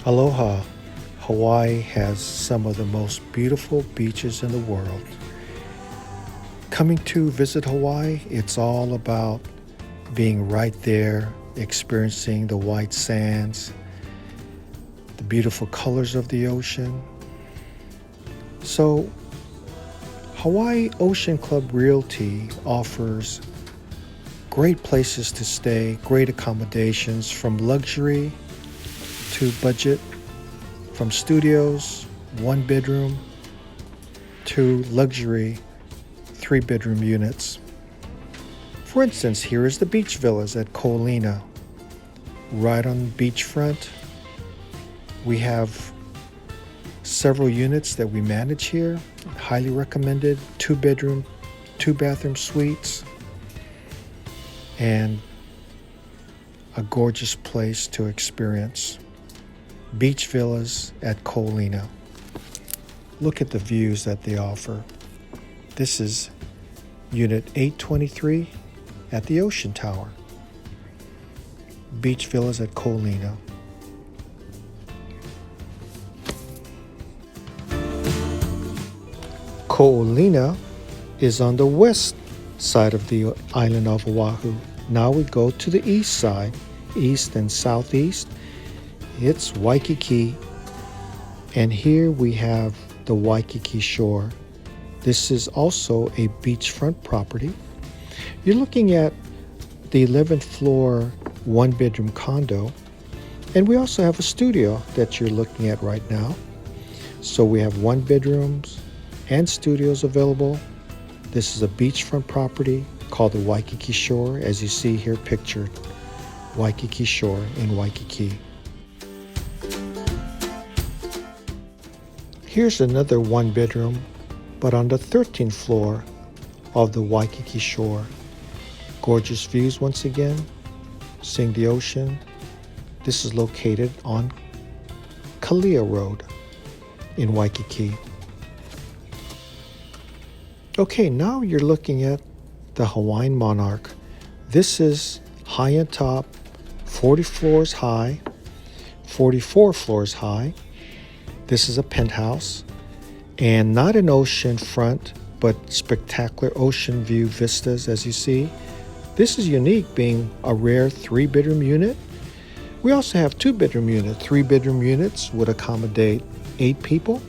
Aloha, Hawaii has some of the most beautiful beaches in the world. Coming to visit Hawaii, it's all about being right there, experiencing the white sands, the beautiful colors of the ocean. So, Hawaii Ocean Club Realty offers great places to stay, great accommodations from luxury to budget, from studios, 1 bedroom, to luxury 3-bedroom units. For instance, here is the beach villas at Koolina, right on beachfront. We have several units that we manage here, highly recommended, 2-bedroom, 2-bathroom suites, and a gorgeous place to experience. Beach villas at Koolina. Look at the views that they offer. This is Unit 823 at the Ocean Tower. Beach villas at Koolina. Koolina is on the west side of the island of Oahu. Now we go to the east side, east and southeast. It's Waikiki, and here we have the Waikiki shore. This is also a beachfront property. You're looking at the 11th floor 1-bedroom condo, and we also have a studio that you're looking at right now. So we have 1-bedrooms and studios available. This is a beachfront property called the Waikiki Shore, as you see here pictured. Waikiki Shore in Waikiki. Here's another 1-bedroom, but on the 13th floor of the Waikiki Shore. Gorgeous views once again, seeing the ocean. This is located on Kalia Road in Waikiki. Okay, now you're looking at the Hawaiian Monarch. This is high on top, 40 floors high, 44 floors high. This is a penthouse, and not an ocean front, but spectacular ocean view vistas, as you see. This is unique, being a rare 3-bedroom unit. We also have 2-bedroom unit. 3-bedroom units would accommodate 8 people,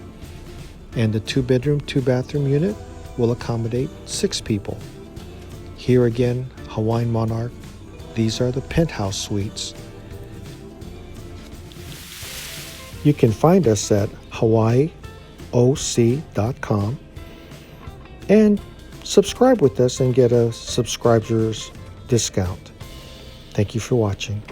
and the 2-bedroom, 2-bathroom unit will accommodate 6 people. Here again, Hawaiian Monarch. These are the penthouse suites. You can find us at HAWAIIOC.com and subscribe with us and get a subscriber's discount. Thank you for watching.